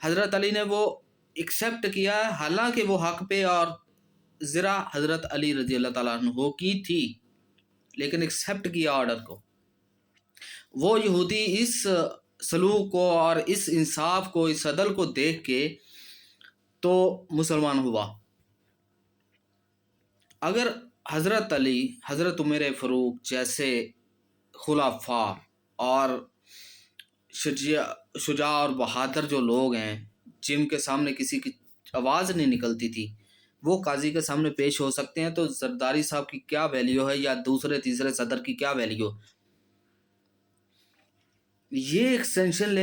حضرت علی نے وہ ایکسیپٹ کیا ہے، حالانکہ وہ حق پہ اور ذرا حضرت علی رضی اللہ تعالیٰ عنہ کی تھی، لیکن ایکسیپٹ کیا آرڈر کو۔ وہ یہودی اس سلوک کو اور اس انصاف کو، اس عدل کو دیکھ کے تو مسلمان ہوا۔ اگر حضرت علی، حضرت عمر فاروق جیسے خلفاء اور شجاع اور بہادر جو لوگ ہیں، جن کے سامنے کسی کی آواز نہیں نکلتی تھی، وہ قاضی کے سامنے پیش ہو سکتے ہیں، تو زرداری صاحب کی کیا ویلیو ہے، یا دوسرے تیسرے صدر کی کیا ویلیو؟ یہ ایگزمپشن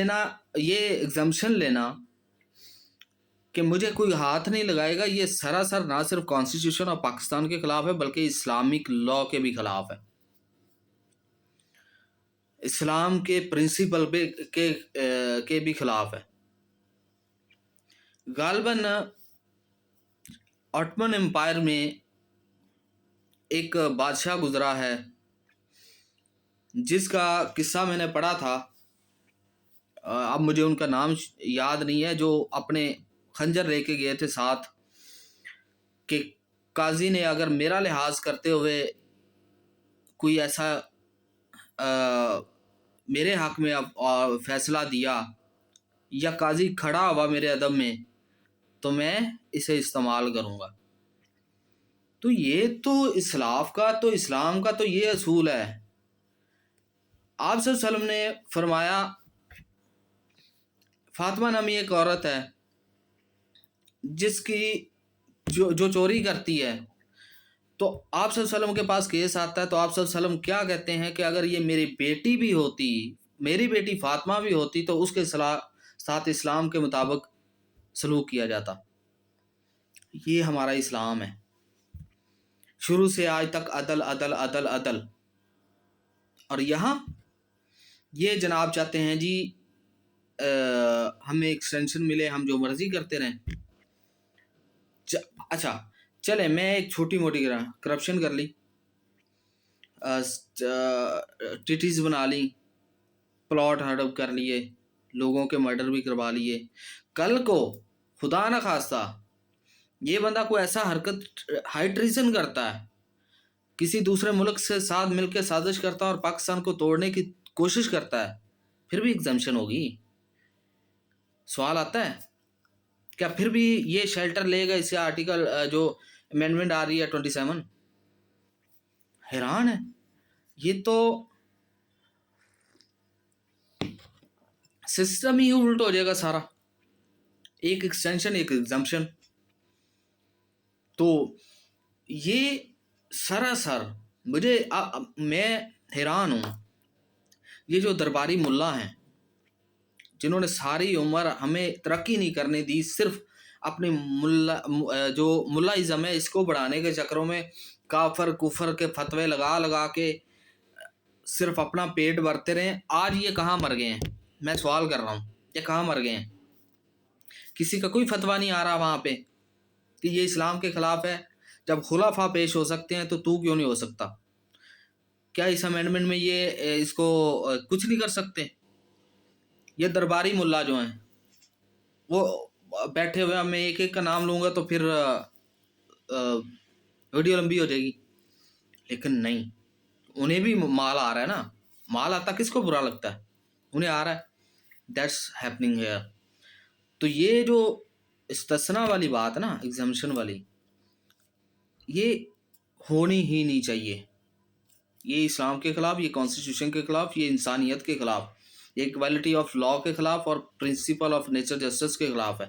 لینا کہ مجھے کوئی ہاتھ نہیں لگائے گا، یہ سراسر نہ صرف کانسٹیٹیوشن اور پاکستان کے خلاف ہے، بلکہ اسلامک لا کے بھی خلاف ہے، اسلام کے پرنسپل کے بھی خلاف ہے۔ غالباً آٹمن امپائر میں ایک بادشاہ گزرا ہے جس کا قصہ میں نے پڑھا تھا، اب مجھے ان کا نام یاد نہیں ہے، جو اپنے خنجر لے کے گئے تھے ساتھ کہ قاضی نے اگر میرا لحاظ کرتے ہوئے کوئی ایسا میرے حق میں فیصلہ دیا، یا قاضی کھڑا ہوا میرے ادب میں، تو میں اسے استعمال کروں گا۔ تو یہ تو اسلاف کا، تو اسلام کا تو یہ اصول ہے۔ آپ صلی اللہ علیہ وسلم نے فرمایا، فاطمہ نامی ایک عورت ہے جس کی جو چوری کرتی ہے، تو آپ صلی اللہ علیہ وسلم کے پاس کیس آتا ہے، تو آپ صلی اللہ علیہ وسلم کیا کہتے ہیں کہ اگر یہ میری بیٹی بھی ہوتی، میری بیٹی فاطمہ بھی ہوتی، تو اس کے ساتھ اسلام کے مطابق سلوک کیا جاتا۔ یہ ہمارا اسلام ہے، شروع سے آج تک عدل عدل عدل عدل۔ اور یہاں یہ جناب چاہتے ہیں جی ہمیں ایکسٹینشن ملے، ہم جو مرضی کرتے رہیں۔ اچھا چلے، میں ایک چھوٹی موٹی کرپشن کر لی، ٹیٹیز بنا لی، پلاٹ ہڑپ کر لیے، لوگوں کے مرڈر بھی کروا لیے، کل کو خدا نہ خواستہ یہ بندہ کوئی ایسا حرکت ہائی ٹریزن کرتا ہے، کسی دوسرے ملک سے ساتھ مل کے سازش کرتا ہے اور پاکستان کو توڑنے کی کوشش کرتا ہے، پھر بھی ایگزمپشن ہوگی؟ سوال آتا ہے، کیا پھر بھی یہ شیلٹر لے گا اس سے آرٹیکل جو امینڈمنٹ آ رہی ہے 27؟ حیران ہے، یہ تو سسٹم ہی الٹ ہو جائے گا سارا، ایک ایکسٹینشن ایک ایگزمپشن۔ تو یہ سراسر میں حیران ہوں، یہ جو درباری ملا ہیں جنہوں نے ساری عمر ہمیں ترقی نہیں کرنے دی، صرف اپنی جو ملاازم ہے اس کو بڑھانے کے چکروں میں کافر کفر کے فتوے لگا کے صرف اپنا پیٹ بھرتے رہے، آج یہ کہاں مر گئے ہیں؟ میں سوال کر رہا ہوں، یہ کہاں مر گئے ہیں؟ کسی کا کوئی فتویٰ نہیں آ رہا وہاں پہ کہ یہ اسلام کے خلاف ہے۔ جب خلفاء پیش ہو سکتے ہیں تو کیوں نہیں ہو سکتا؟ کیا اس امینڈمنٹ میں یہ اس کو کچھ نہیں کر سکتے؟ یہ درباری ملا جو ہیں وہ بیٹھے ہوئے، میں ایک ایک کا نام لوں گا تو پھر ویڈیو لمبی ہو جائے گی، لیکن نہیں، انہیں بھی مال آ رہا ہے نا، مال آتا کس کو برا لگتا ہے؟ انہیں آ رہا ہے، دیٹس ہیپننگ ہیئر۔ تو یہ جو استثناء والی بات ہے نا، ایگزمپشن والی، یہ ہونی ہی نہیں چاہیے۔ یہ اسلام کے خلاف، یہ کانسٹیٹیوشن کے خلاف، یہ انسانیت کے خلاف، یہ ایکویلٹی آف لا کے خلاف اور پرنسپل آف نیچر جسٹس کے خلاف ہے۔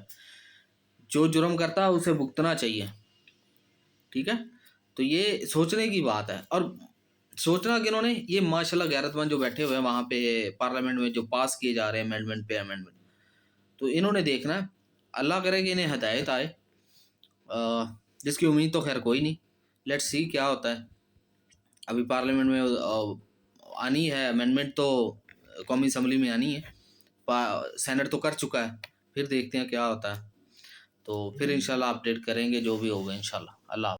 جو جرم کرتا ہے اسے بھگتنا چاہیے، ٹھیک ہے؟ تو یہ سوچنے کی بات ہے، اور سوچنا کہ انہوں نے یہ ماشاءاللہ غیرت مند جو بیٹھے ہوئے ہیں وہاں پہ پارلیمنٹ میں، جو پاس کیے جا رہے ہیں امینڈمنٹ پہ امینڈمنٹ، تو انہوں نے دیکھنا ہے، اللہ کرے کہ انہیں ہدایت آئے، جس کی امید تو خیر کوئی نہیں، لیٹس سی کیا ہوتا ہے۔ ابھی پارلیمنٹ میں آنی ہے امینڈمنٹ، تو قومی اسمبلی میں آنی ہے، سینٹ تو کر چکا ہے، پھر دیکھتے ہیں کیا ہوتا ہے، تو پھر انشاءاللہ اپڈیٹ کریں گے جو بھی ہوگا انشاءاللہ۔ اللہ حافظ۔